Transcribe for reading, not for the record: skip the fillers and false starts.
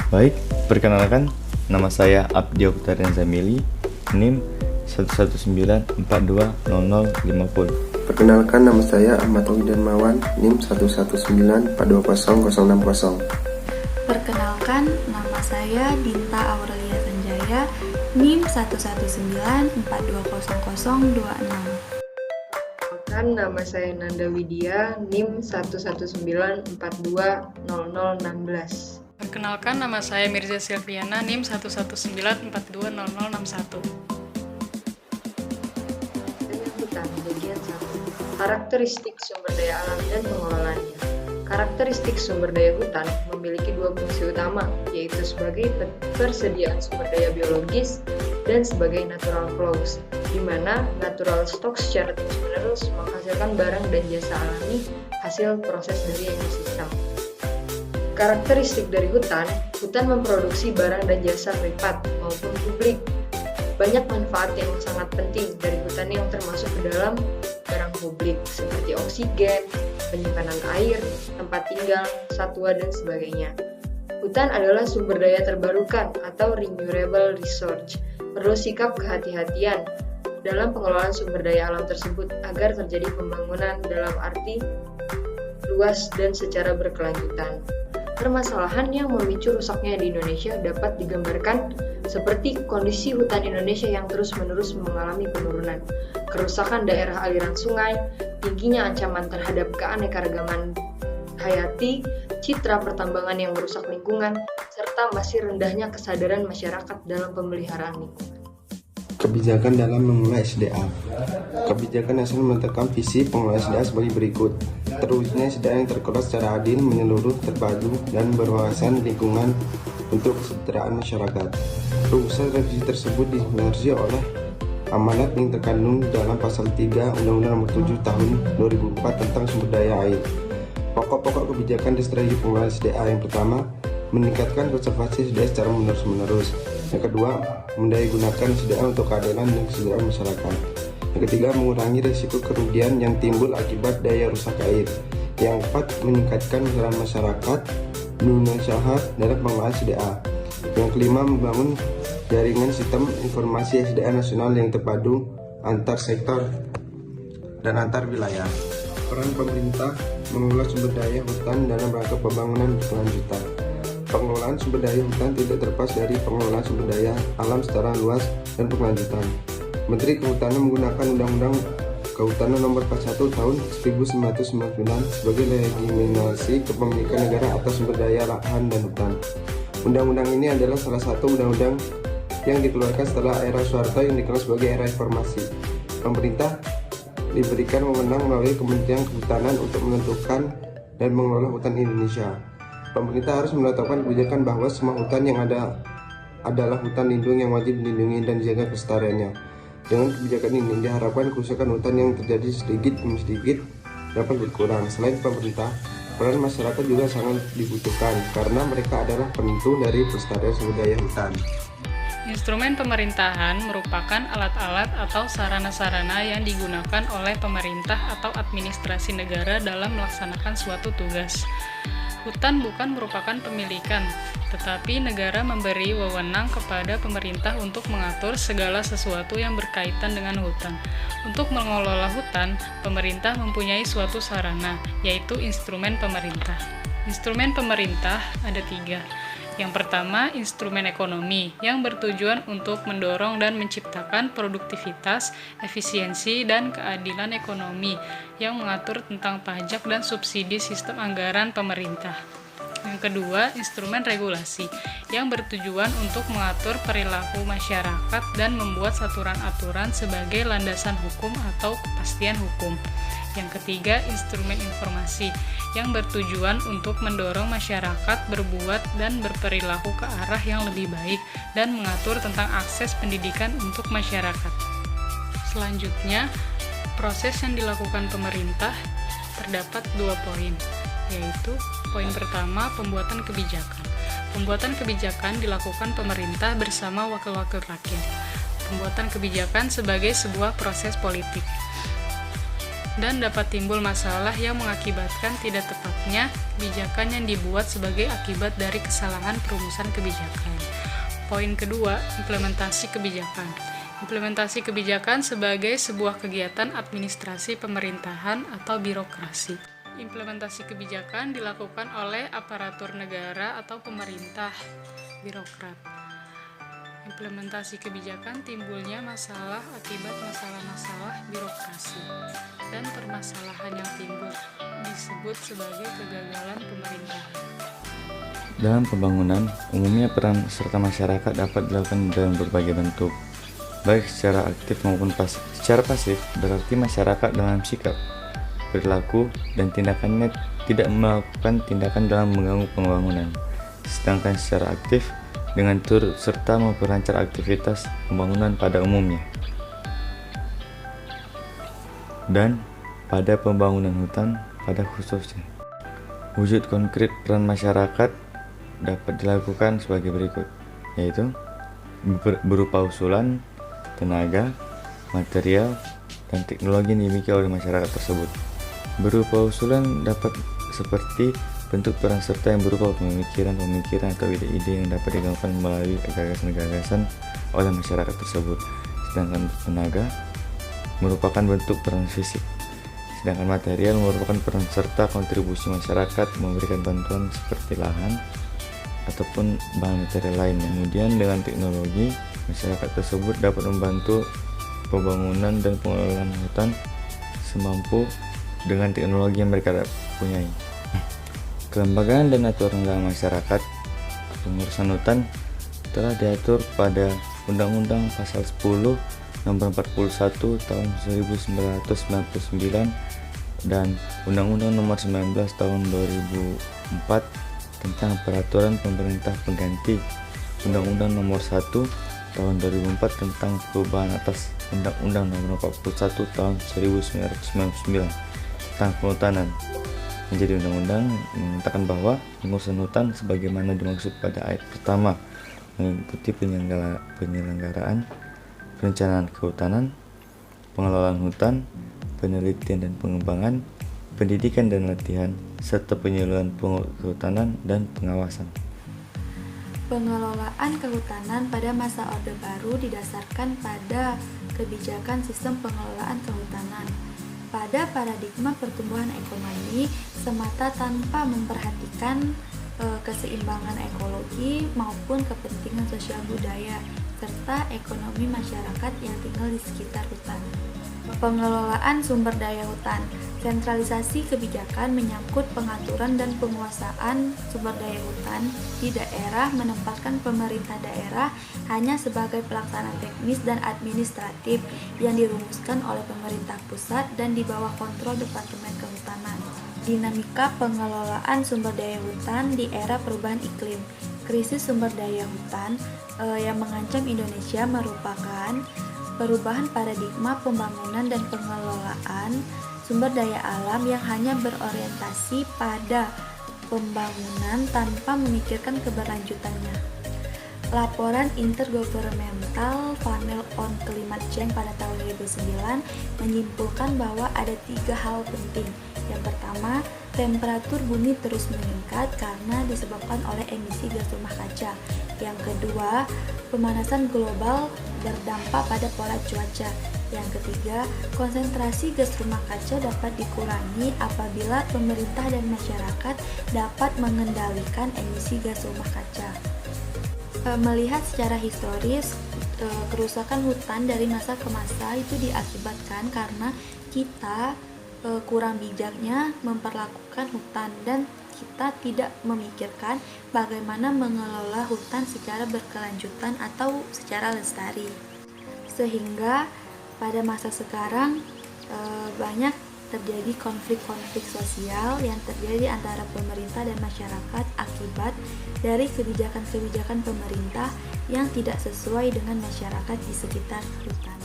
Baik, perkenalkan, nama saya Abdi Oktarian Zamili, NIM 119420050. Perkenalkan, nama saya Ahmad Widan Mawan, NIM 119420060. Perkenalkan, nama saya Dinta Aurelia Sanjaya, NIM 119420026. Perkenalkan, nama saya Nanda Widya, NIM 119420016. Perkenalkan, nama saya Mirza Silviana, NIM 119420061. Dengan hutan, bagian 1. Karakteristik sumber daya alam dan pengelolaannya. Karakteristik sumber daya hutan memiliki dua fungsi utama, yaitu sebagai persediaan sumber daya biologis dan sebagai natural flows, di mana natural stock secara terus-menerus menghasilkan barang dan jasa alami hasil proses dari ekosistem. Karakteristik dari hutan memproduksi barang dan jasa privat maupun publik. Banyak manfaat yang sangat penting dari hutan yang termasuk ke dalam barang publik, seperti oksigen, penyimpanan air, tempat tinggal, satwa, dan sebagainya. Hutan adalah sumber daya terbarukan atau renewable resource. Perlu sikap kehati-hatian dalam pengelolaan sumber daya alam tersebut agar terjadi pembangunan dalam arti luas dan secara berkelanjutan. Permasalahan yang memicu rusaknya di Indonesia dapat digambarkan seperti kondisi hutan Indonesia yang terus-menerus mengalami penurunan, kerusakan daerah aliran sungai, tingginya ancaman terhadap keanekaragaman hayati, citra pertambangan yang merusak lingkungan, serta masih rendahnya kesadaran masyarakat dalam pemeliharaan lingkungan. Kebijakan dalam mengelola SDA. Kebijakan nasional menetapkan visi pengelolaan SDA sebagai berikut. Terwujudnya SDA yang terkelola secara adil, menyeluruh, terpadu, dan berwawasan lingkungan untuk kesejahteraan masyarakat. Rumusan revisi tersebut dimengerti oleh amanat yang terkandung dalam pasal 3 Undang-Undang Nomor 7 Tahun 2004 tentang sumber daya air. Pokok-pokok kebijakan dan strategi pengelolaan SDA: yang pertama, meningkatkan konservasi SDA secara menerus-menerus. Yang kedua, mendayagunakan SDA untuk keadilan dan kesejahteraan masyarakat. Yang ketiga, mengurangi risiko kerugian yang timbul akibat daya rusak air. Yang keempat, meningkatkan peran masyarakat dunia usaha dalam pengelolaan SDA. Yang kelima, membangun jaringan sistem informasi SDA nasional yang terpadu antar sektor dan antar wilayah. Peran pemerintah mengelola sumber daya hutan dalam rangka pembangunan berkelanjutan. Pengelolaan sumber daya hutan tidak terlepas dari pengelolaan sumber daya alam secara luas dan berkelanjutan. Menteri Kehutanan menggunakan Undang-Undang Kehutanan Nomor 41 Tahun 1999 sebagai legitimasi kepemilikan negara atas sumber daya lahan dan hutan. Undang-undang ini adalah salah satu undang-undang yang dikeluarkan setelah era Soeharto yang dikenal sebagai era reformasi. Pemerintah diberikan wewenang melalui Kementerian Kehutanan untuk menentukan dan mengelola hutan Indonesia. Pemerintah harus menetapkan kebijakan bahwa semua hutan yang ada adalah hutan lindung yang wajib dilindungi dan dijaga kelestariannya. Dengan kebijakan ini diharapkan kerusakan hutan yang terjadi sedikit demi sedikit dapat berkurang. Selain pemerintah, peran masyarakat juga sangat dibutuhkan karena mereka adalah penentu dari pelestarian sumber daya hutan. Instrumen pemerintahan merupakan alat-alat atau sarana-sarana yang digunakan oleh pemerintah atau administrasi negara dalam melaksanakan suatu tugas. Hutan bukan merupakan pemilikan, tetapi negara memberi wewenang kepada pemerintah untuk mengatur segala sesuatu yang berkaitan dengan hutan. Untuk mengelola hutan, pemerintah mempunyai suatu sarana, yaitu instrumen pemerintah. Instrumen pemerintah ada 3. Yang pertama, instrumen ekonomi yang bertujuan untuk mendorong dan menciptakan produktivitas, efisiensi, dan keadilan ekonomi yang mengatur tentang pajak dan subsidi sistem anggaran pemerintah. Yang kedua, instrumen regulasi yang bertujuan untuk mengatur perilaku masyarakat dan membuat aturan-aturan sebagai landasan hukum atau kepastian hukum. Yang ketiga, instrumen informasi yang bertujuan untuk mendorong masyarakat berbuat dan berperilaku ke arah yang lebih baik dan mengatur tentang akses pendidikan untuk masyarakat. Selanjutnya, proses yang dilakukan pemerintah terdapat 2 poin, yaitu poin pertama, pembuatan kebijakan. Pembuatan kebijakan dilakukan pemerintah bersama wakil-wakil rakyat. Pembuatan kebijakan sebagai sebuah proses politik. dan dapat timbul masalah yang mengakibatkan tidak tepatnya kebijakan yang dibuat sebagai akibat dari kesalahan perumusan kebijakan. Poin kedua, implementasi kebijakan. Implementasi kebijakan sebagai sebuah kegiatan administrasi pemerintahan atau birokrasi. Implementasi kebijakan dilakukan oleh aparatur negara atau pemerintah, birokrat. Implementasi kebijakan timbulnya masalah akibat masalah-masalah birokrasi, dan permasalahan yang timbul disebut sebagai kegagalan pemerintahan. Dalam pembangunan, umumnya peran serta masyarakat dapat dilakukan dalam berbagai bentuk, baik secara aktif maupun pasif. Secara pasif berarti masyarakat dalam sikap, perilaku, dan tindakannya tidak melakukan tindakan dalam mengganggu pembangunan. Sedangkan secara aktif dengan turut serta memperlancar aktivitas pembangunan pada umumnya. Dan pada pembangunan hutan pada khususnya. Wujud konkret peran masyarakat dapat dilakukan sebagai berikut, yaitu berupa usulan, tenaga, material, dan teknologi yang dimiliki oleh masyarakat tersebut. Berupa usulan dapat seperti bentuk peran serta yang berupa pemikiran atau ide-ide yang dapat digaungkan melalui gagasan-gagasan oleh masyarakat tersebut. Sedangkan tenaga merupakan bentuk peran fisik. Sedangkan material merupakan peran serta kontribusi masyarakat memberikan bantuan seperti lahan ataupun bahan material lain. Kemudian dengan teknologi, masyarakat tersebut dapat membantu pembangunan dan pengelolaan hutan semampu dengan teknologi yang mereka punyai. Kelembagaan dan aturan dalam masyarakat pengurusan hutan telah diatur pada Undang-Undang Pasal 10 Nomor 41 Tahun 1999 dan Undang-Undang Nomor 19 Tahun 2004 tentang Peraturan Pemerintah Pengganti Undang-Undang Nomor 1 Tahun 2004 tentang perubahan atas Undang-Undang Nomor 41 Tahun 1999 tentang Kehutanan. Menjadi undang-undang menyatakan bahwa pengurusan hutan sebagaimana dimaksud pada ayat pertama meliputi penyelenggaraan perencanaan kehutanan, pengelolaan hutan, penelitian dan pengembangan, pendidikan dan latihan, serta penyaluran kehutanan dan pengawasan. Pengelolaan kehutanan pada masa Orde Baru didasarkan pada kebijakan sistem pengelolaan kehutanan. Pada paradigma pertumbuhan ekonomi semata tanpa memperhatikan keseimbangan ekologi maupun kepentingan sosial budaya serta ekonomi masyarakat yang tinggal di sekitar hutan. Pengelolaan sumber daya hutan. Sentralisasi kebijakan menyangkut pengaturan dan penguasaan sumber daya hutan di daerah, menempatkan pemerintah daerah hanya sebagai pelaksana teknis dan administratif yang dirumuskan oleh pemerintah pusat dan di bawah kontrol Departemen Kehutanan. Dinamika pengelolaan sumber daya hutan di era perubahan iklim. Krisis sumber daya hutan yang mengancam Indonesia merupakan perubahan paradigma pembangunan dan pengelolaan sumber daya alam yang hanya berorientasi pada pembangunan tanpa memikirkan keberlanjutannya. Laporan Intergovernmental Panel on Climate Change pada tahun 2009 menyimpulkan bahwa ada 3 hal penting. Yang pertama, temperatur bumi terus meningkat karena disebabkan oleh emisi gas rumah kaca. Yang kedua, pemanasan global berdampak pada pola cuaca. Yang ketiga, konsentrasi gas rumah kaca dapat dikurangi apabila pemerintah dan masyarakat dapat mengendalikan emisi gas rumah kaca. Melihat secara historis, kerusakan hutan dari masa ke masa itu diakibatkan karena kita kurang bijaknya memperlakukan hutan dan kita tidak memikirkan bagaimana mengelola hutan secara berkelanjutan atau secara lestari. Sehingga pada masa sekarang banyak terjadi konflik-konflik sosial yang terjadi antara pemerintah dan masyarakat akibat dari kebijakan-kebijakan pemerintah yang tidak sesuai dengan masyarakat di sekitar hutan.